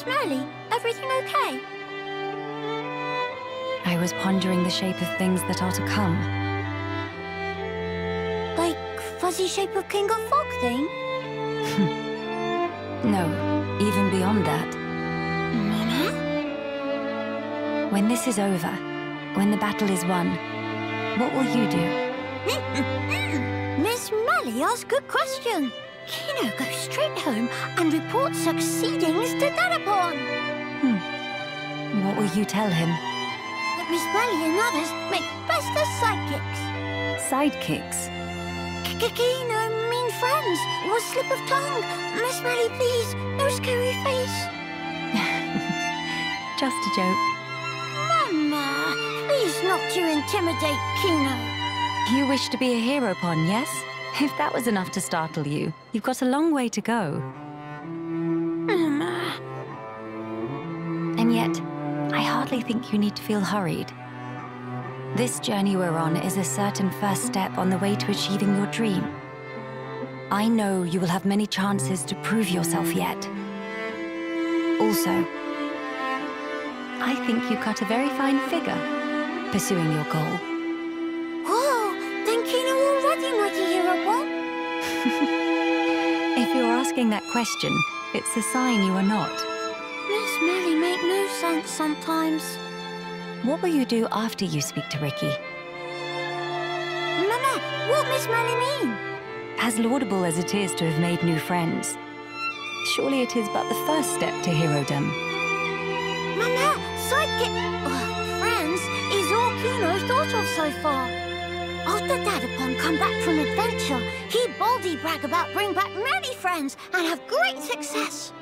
Miss Melly, everything okay? I was pondering the shape of things that are to come. Like fuzzy shape of King of Fog thing? No, even beyond that. Mama? When this is over, when the battle is won, what will you do? Miss Melly asks good question. Kino goes straight home and reports succeedings to Dadapon. What will you tell him? That Miss Melly and others make best as sidekicks. Sidekicks? Kino mean friends. Was slip of tongue. Miss Melly, please, no scary face. Just a joke. Mama, please not to intimidate Kino. You wish to be a hero pon, yes? If that was enough to startle you, you've got a long way to go. Mama. And yet, I hardly think you need to feel hurried. This journey we're on is a certain first step on the way to achieving your dream. I know you will have many chances to prove yourself yet. Also, I think you cut a very fine figure pursuing your goal. Whoa, then Kino already mighty hero pon? If you're asking that question, it's a sign you are not. Miss Melly make no sense sometimes. What will you do after you speak to Ricky? Mama, what Miss Melly mean? As laudable as it is to have made new friends, surely it is but the first step to herodom. Mama, sidekick... friends is all Kino thought of so far. After Dadapon come back from adventure, he boldly brag about bring back many friends and have great success.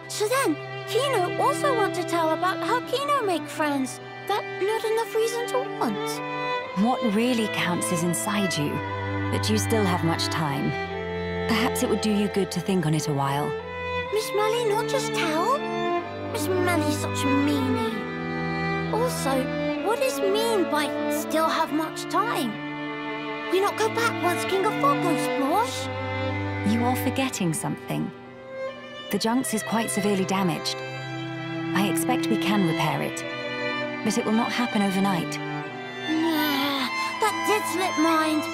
So then, Kino also want to tell about how Kino make friends. That not enough reason to want. What really counts is inside you, but you still have much time. Perhaps it would do you good to think on it a while. Miss Melly not just tell? Miss Melly's such a meanie. Also, what is mean by still have much time? We not go back once King of Fog goes splosh? You are forgetting something. The Junks is quite severely damaged. I expect we can repair it, but it will not happen overnight. Nah, that did slip mind.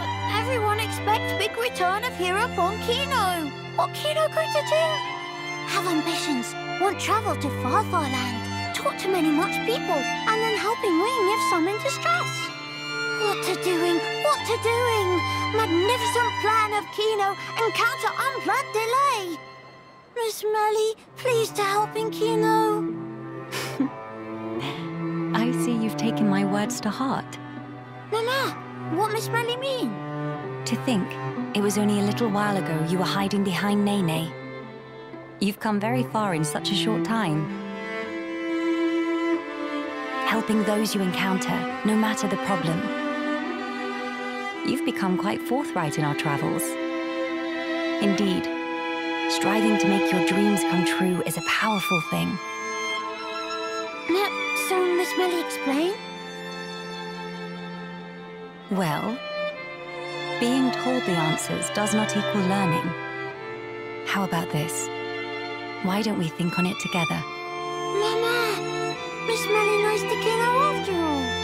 But everyone expects big return of hero pon Kino. What Kino going to do? Have ambitions, want travel to far land, talk to many much people, and then helping wing if some in distress. What to doing? What to doing? Magnificent plan of Kino, encounter unplanned delay. Miss Melly, please to helping Kino. I see you've taken my words to heart. Mama, what Miss Melly mean? To think, it was only a little while ago you were hiding behind Nene. You've come very far in such a short time. Helping those you encounter, no matter the problem. You've become quite forthright in our travels. Indeed, striving to make your dreams come true is a powerful thing. So Miss Melly explain? Well, being told the answers does not equal learning. How about this? Why don't we think on it together? Mama, Miss Melly nice to Kino after all.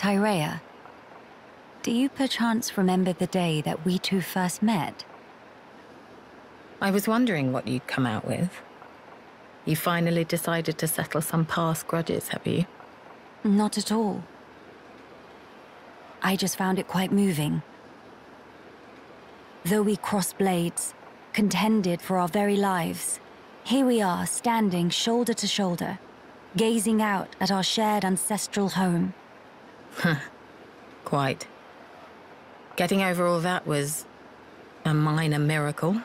Tyrea, do you perchance remember the day that we two first met? I was wondering what you'd come out with. You finally decided to settle some past grudges, have you? Not at all. I just found it quite moving. Though we crossed blades, contended for our very lives, here we are standing shoulder to shoulder, gazing out at our shared ancestral home. Quite. Getting over all that was a minor miracle.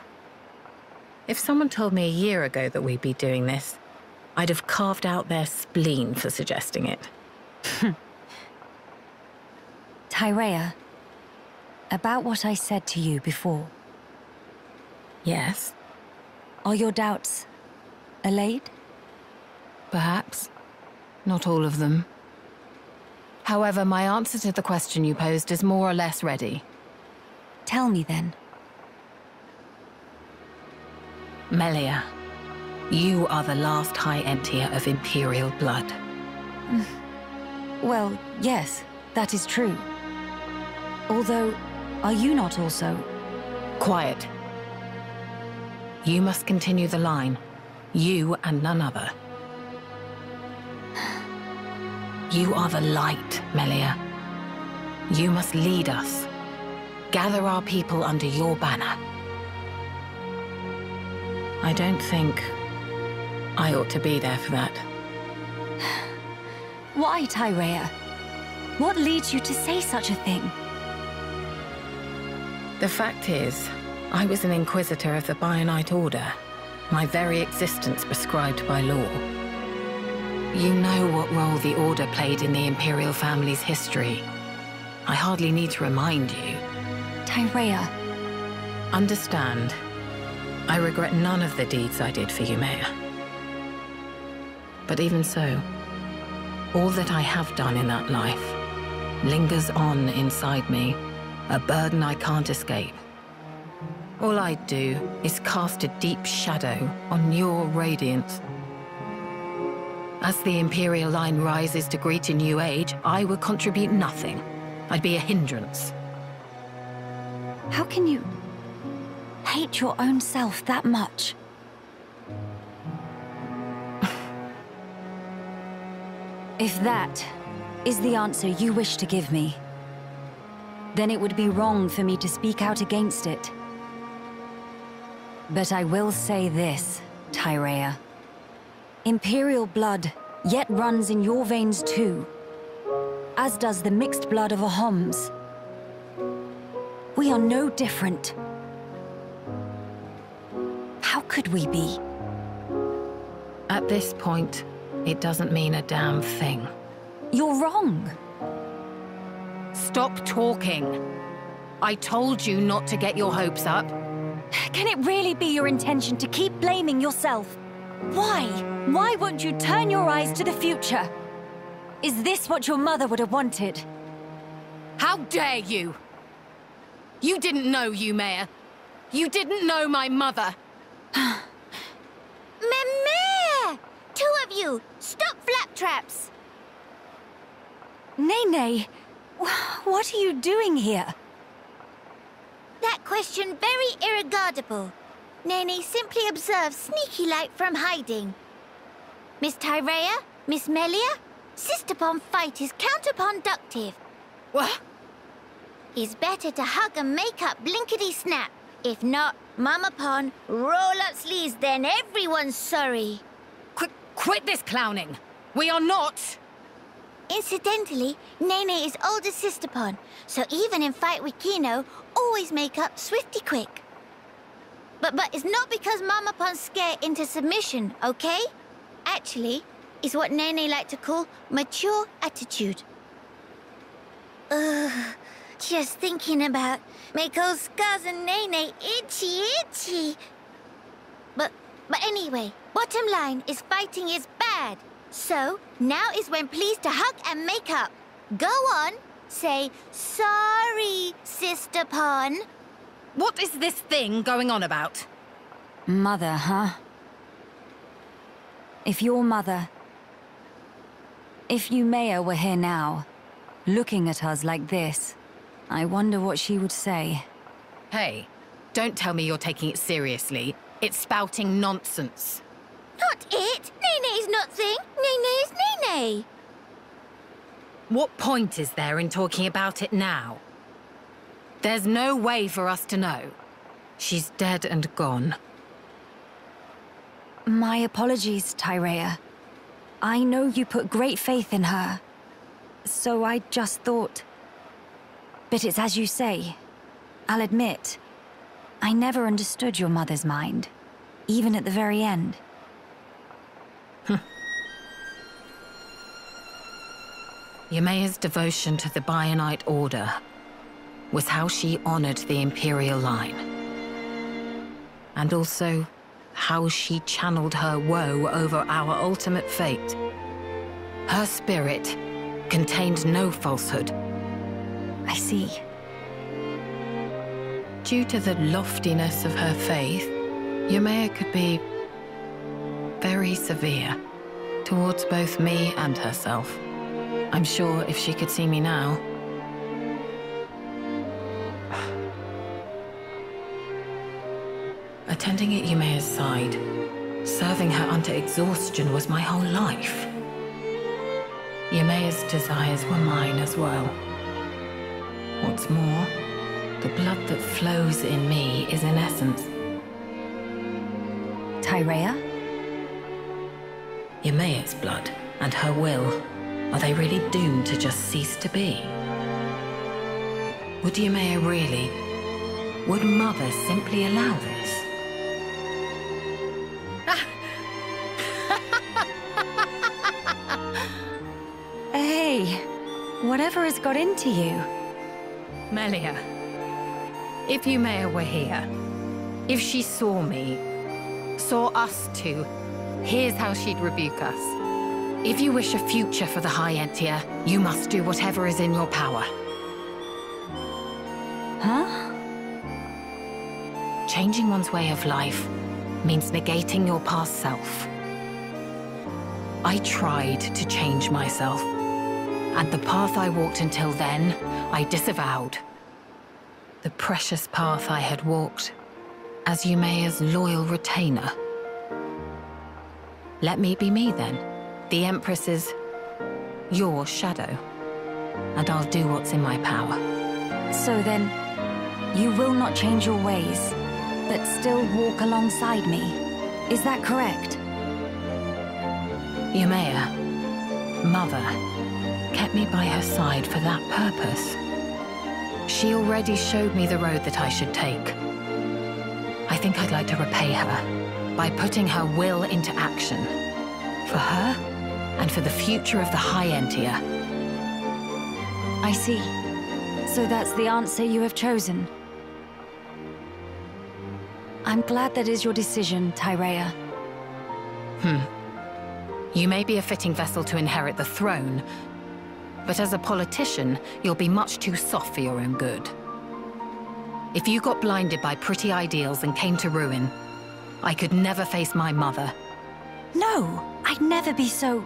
If someone told me a year ago that we'd be doing this, I'd have carved out their spleen for suggesting it. Tyrea, about what I said to you before. Yes? Are your doubts allayed? Perhaps. Not all of them. However, my answer to the question you posed is more or less ready. Tell me then. Melia, you are the last High Entier of Imperial blood. Well, yes, that is true. Although, are you not also? Quiet. You must continue the line. You and none other. You are the light, Melia. You must lead us. Gather our people under your banner. I don't think I ought to be there for that. Why, Tyrea? What leads you to say such a thing? The fact is, I was an Inquisitor of the Bionite Order, my very existence prescribed by law. You know what role the Order played in the Imperial family's history. I hardly need to remind you. Tyrea. Understand, I regret none of the deeds I did for you, Maya. But even so, all that I have done in that life lingers on inside me, a burden I can't escape. All I do is cast a deep shadow on your radiance. As the Imperial line rises to greet a new age, I will contribute nothing. I'd be a hindrance. How can you hate your own self that much? If that is the answer you wish to give me, then it would be wrong for me to speak out against it. But I will say this, Tyrea. Imperial blood yet runs in your veins too, as does the mixed blood of a Homs. We are no different. How could we be? At this point, it doesn't mean a damn thing. You're wrong. Stop talking. I told you not to get your hopes up. Can it really be your intention to keep blaming yourself? Why? Why won't you turn your eyes to the future? Is this what your mother would have wanted? How dare you? You didn't know Mayor. You didn't know my mother. Mimir! Two of you, stop flaptraps! Nene, what are you doing here? That question very irregardable. Nene simply observes sneaky-like from hiding. Miss Tyrea, Miss Melia, Sister-pon fight is counterproductive. What? It's better to hug and make up blinkety-snap. If not, Mama-pon, roll up sleeves, then everyone's sorry. Quit this clowning! We are not! Incidentally, Nene is older Sister-pon, so even in fight with Kino, always make up swifty quick. But it's not because Mama-pon's scared into submission, okay? Actually, it's what Nene like to call mature attitude. Just thinking about make old scars and Nene itchy. But anyway, bottom line is fighting is bad. So, now is when pleased to hug and make up. Go on, say, sorry, Sister-pon. What is this thing going on about? Mother, huh? If your mother... If Yumea were here now, Looking at us like this, I wonder what she would say. Hey, don't tell me you're taking it seriously. It's spouting nonsense. Not it! Nene's nothing! Nene is Nene! What point is there in talking about it now? There's no way for us to know. She's dead and gone. My apologies, Tyrea. I know you put great faith in her. So I just thought... But it's as you say. I'll admit, I never understood your mother's mind. Even at the very end. Ymea's devotion to the Bionite Order was how she honored the Imperial line. And also, how she channeled her woe over our ultimate fate. Her spirit contained no falsehood. I see. Due to the loftiness of her faith, Ymea could be very severe towards both me and herself. I'm sure if she could see me now... Attending at Ymea's side, serving her unto exhaustion was my whole life. Ymea's desires were mine as well. What's more, the blood that flows in me is in essence... Tyrea? Ymea's blood and her will. Are they really doomed to just cease to be? Would Ymea really? Would Mother simply allow this? Hey, whatever has got into you? Melia, if Ymea were here, if she saw me, saw us two, here's how she'd rebuke us. If you wish a future for the High Entia, you must do whatever is in your power. Huh? Changing one's way of life means negating your past self. I tried to change myself, and the path I walked until then, I disavowed. The precious path I had walked as Ymea's loyal retainer. Let me be me then. The Empress is your shadow, and I'll do what's in my power. So then, you will not change your ways, but still walk alongside me. Is that correct? Ymea, Mother, kept me by her side for that purpose. She already showed me the road that I should take. I think I'd like to repay her by putting her will into action. For her, and for the future of the High Entia. I see. So that's the answer you have chosen. I'm glad that is your decision, Tyrea. You may be a fitting vessel to inherit the throne, but as a politician, you'll be much too soft for your own good. If you got blinded by pretty ideals and came to ruin, I could never face my mother. No, I'd never be so...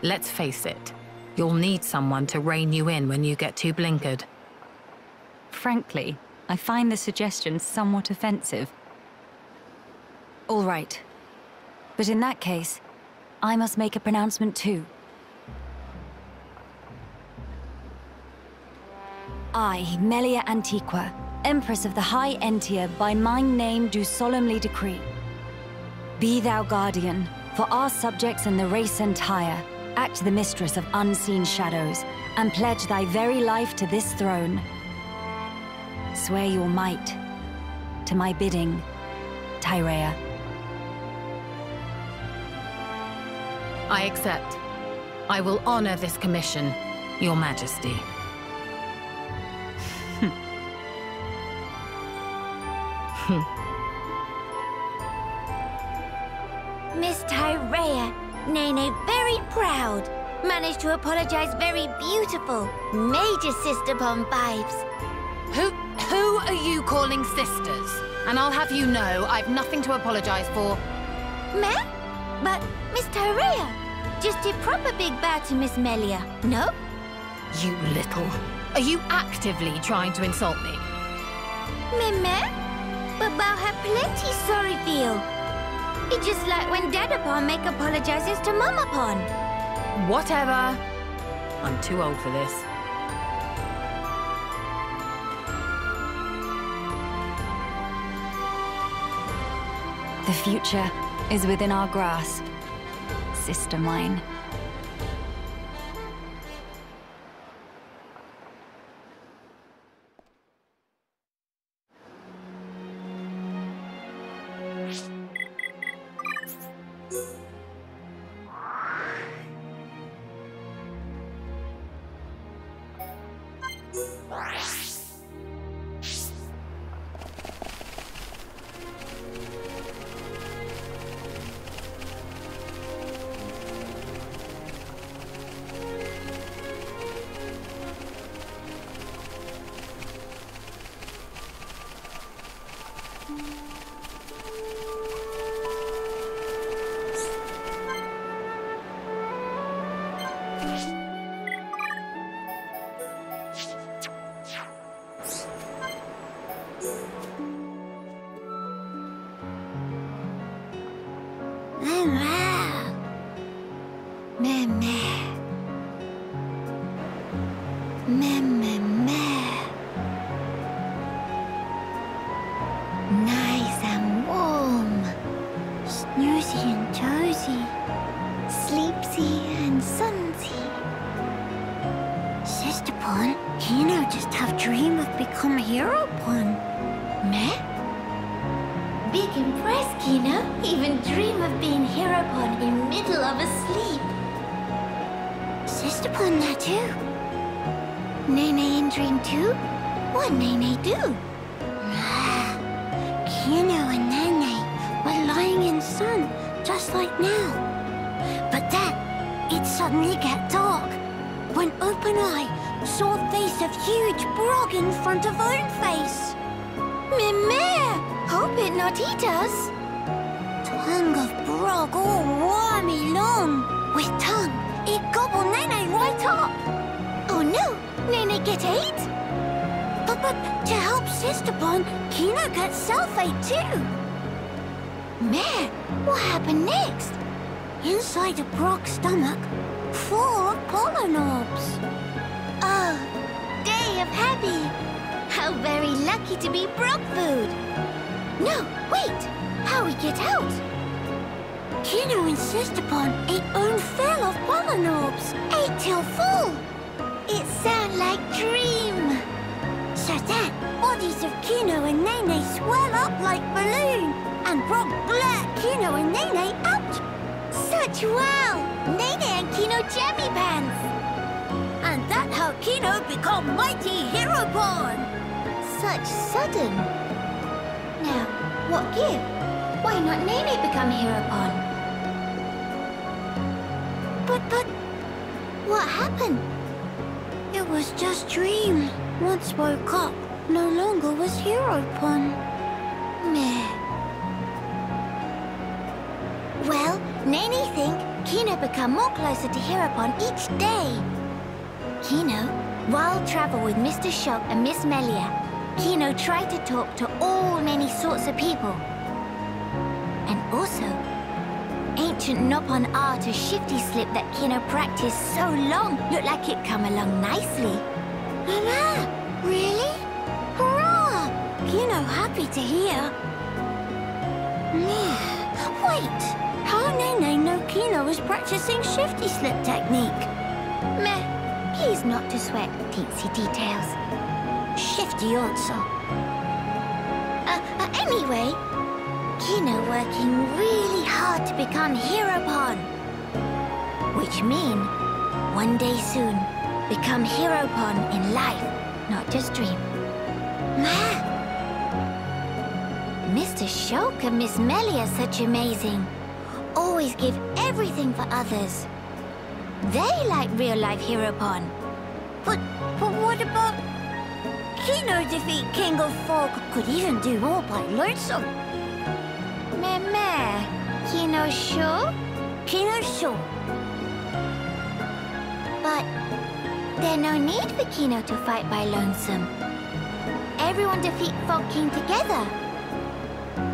Let's face it, you'll need someone to rein you in when you get too blinkered. Frankly, I find the suggestion somewhat offensive. All right. But in that case, I must make a pronouncement too. I, Melia Antiqua, Empress of the High Entia, by my name do solemnly decree. Be thou guardian, for our subjects and the race entire, act the mistress of unseen shadows, and pledge thy very life to this throne. Swear your might, to my bidding, Tyrea. I accept. I will honor this commission, Your Majesty. Miss Tyrea, Nene very proud. Managed to apologize very beautiful. Major sister bomb vibes. Who are you calling sisters? And I'll have you know I've nothing to apologize for. Ma'am? But Miss Tyrea, just a proper big bow to Miss Melia, no? You little... Are you actively trying to insult me? Meme, but Bao had plenty sorry feel. It's just like when Dadapon make apologizes to Mamapon. Whatever. I'm too old for this. The future is within our grasp, sister mine. Nice and warm, snoozy and toasy, sleepsy and sunsy. Sisterpon, Kino just have dream of become Heropon. Meh? Big impressed, Kino. Even dream of being Heropon in middle of a sleep. Sisterpon that too. Nene in dream too? What Nene do? Kino and Nene were lying in sun, just like now. But then, it suddenly get dark, when Open Eye saw a face of huge Brog in front of own face. Mimere! Hope it not eat us. Tongue of Brog all wormy long. With tongue, it gobble Nene right up. Oh no, Nene get ate? But to help Sisterpon, Kino gets self-ate too. Meh, what happened next? Inside a Brog's stomach, full of pollen orbs. Oh, day of happy. How very lucky to be Brog food. No, wait, how we get out? Kino and Sisterpon ate own fill of pollen orbs, ate till full. It sound like dream. So then, bodies of Kino and Nene swell up like balloon, and Brog blurt Kino and Nene out. Such wow! Nene and Kino jammy pants! And that how Kino become mighty Heropon! Such sudden. Now, what give? Why not Nene become Heropon? But, what happened? It was just dream. Once woke up, no longer was Heropon. Meh. Well, Nene think Kino become more closer to Heropon each day. Kino, while travel with Mr. Shock and Miss Melia, Kino tried to talk to all many sorts of people. And also, ancient Nopon art of shifty slip that Kino practiced so long looked like it come along nicely. Mama, really? Hurrah! Kino happy to hear. Wait, how Nene know Kino was practicing shifty slip technique? Meh, please not to sweat teensy details. Shifty answer. Anyway, Kino working really hard to become Heropon. Which mean, one day soon, become Heropon in life, not just dream. Mr. Shulk and Miss Melia such amazing. Always give everything for others. They like real-life Heropon. But what about... Kino defeat King of Fog could even do all by lonesome. Meh. Kino sure? Kino sure. But There's no need for Kino to fight by lonesome. Everyone defeat Fog King together.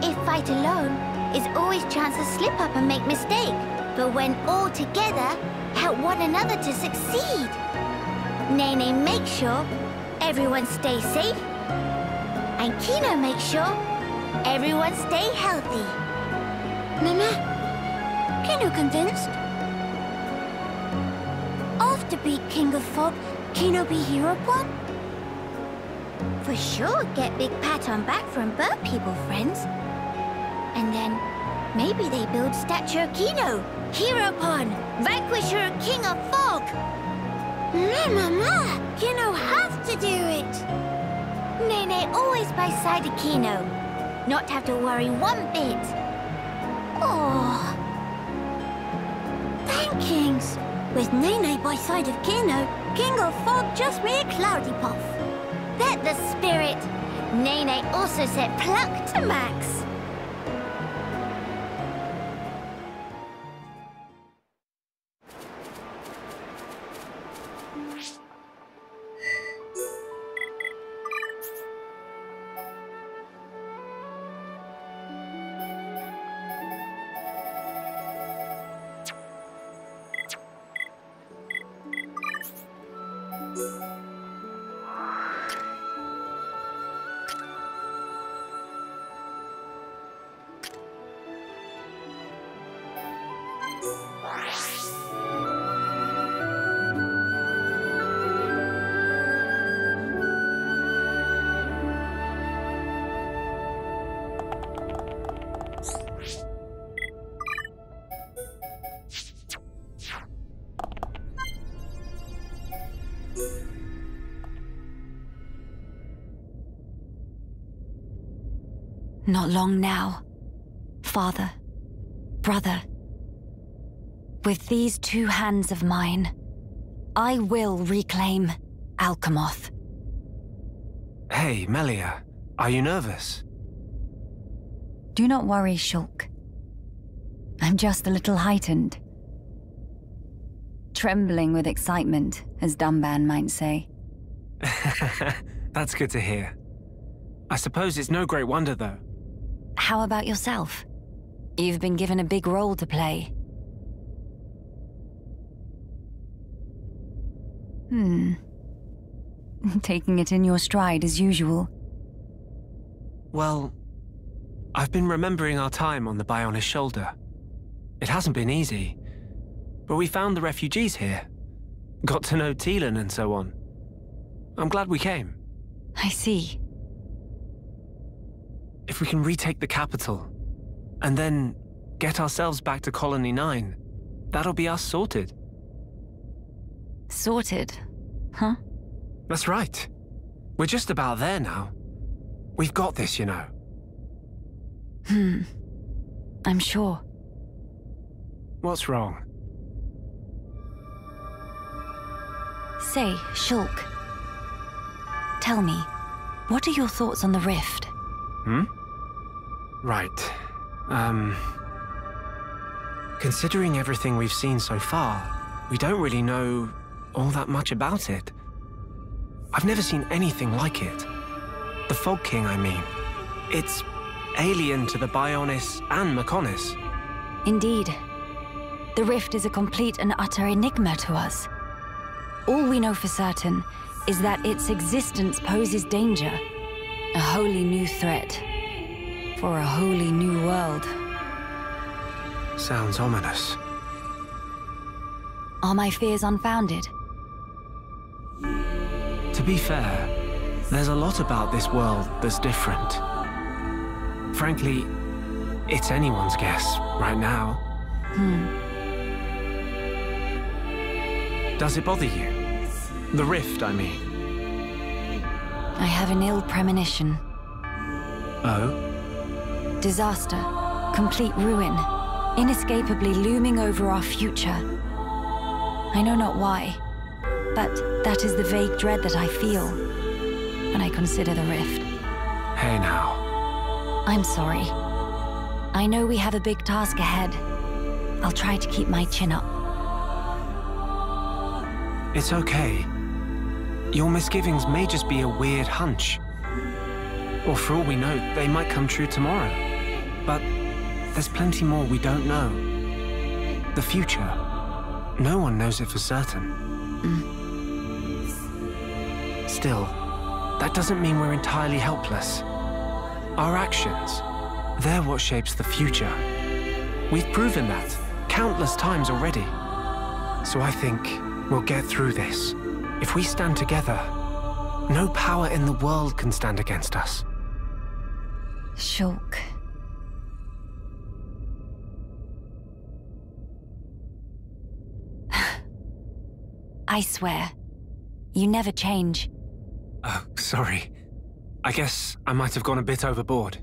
If fight alone, is always chance to slip up and make mistake. But when all together, help one another to succeed. Nene make sure everyone stay safe. And Kino make sure everyone stay healthy. Mama, Kino convinced? After beat King of Fog, Kino be hero one? For sure get big pat on back from bird people friends. And then maybe they build statue of Kino, hero pon, vanquisher of King of Fog. Mama, Kino have to do it. Nene always by side of Kino, not have to worry one bit. Oh, thankings. With Nene by side of Kino, King of Fog just be a cloudy puff. That the spirit. Nene also set pluck to max. Not long now, father, brother. With these two hands of mine, I will reclaim Alchemoth. Hey, Melia, are you nervous? Do not worry, Shulk. I'm just a little heightened. Trembling with excitement, as Dumban might say. That's good to hear. I suppose it's no great wonder, though. How about yourself? You've been given a big role to play. Taking it in your stride as usual. Well, I've been remembering our time on the Bionis shoulder. It hasn't been easy, but we found the refugees here. Got to know Teelan and so on. I'm glad we came. I see. If we can retake the capital, and then get ourselves back to Colony 9, that'll be us sorted. Sorted? Huh? That's right. We're just about there now. We've got this, you know. I'm sure. What's wrong? Say, Shulk. Tell me, what are your thoughts on the rift? Right. Considering everything we've seen so far, we don't really know all that much about it. I've never seen anything like it. The Fog King, I mean. It's alien to the Bionis and Mechonis. Indeed. The rift is a complete and utter enigma to us. All we know for certain is that its existence poses danger. A wholly new threat. For a wholly new world. Sounds ominous. Are my fears unfounded? To be fair, there's a lot about this world that's different. Frankly, it's anyone's guess right now. Does it bother you? The rift, I mean. I have an ill premonition. Oh? Disaster, complete ruin, inescapably looming over our future. I know not why, but that is the vague dread that I feel when I consider the rift. Hey now. I'm sorry. I know we have a big task ahead. I'll try to keep my chin up. It's okay. Your misgivings may just be a weird hunch. Or for all we know, they might come true tomorrow. But there's plenty more we don't know. The future, no one knows it for certain. Still, that doesn't mean we're entirely helpless. Our actions, they're what shapes the future. We've proven that countless times already. So I think we'll get through this. If we stand together, no power in the world can stand against us. Shulk. I swear, you never change. Oh, sorry. I guess I might have gone a bit overboard.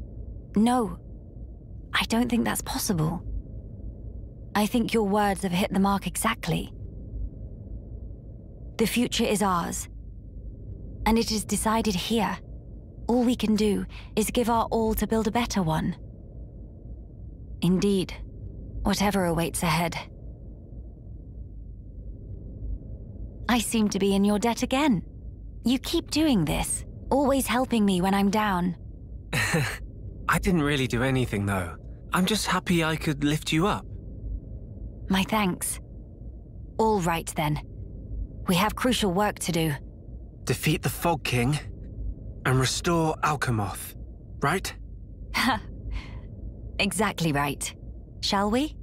No, I don't think that's possible. I think your words have hit the mark exactly. The future is ours, and it is decided here. All we can do is give our all to build a better one. Indeed, whatever awaits ahead. I seem to be in your debt again. You keep doing this, always helping me when I'm down. I didn't really do anything, though. I'm just happy I could lift you up. My thanks. All right, then. We have crucial work to do. Defeat the Fog King and restore Alchemoth, right? Exactly right. Shall we?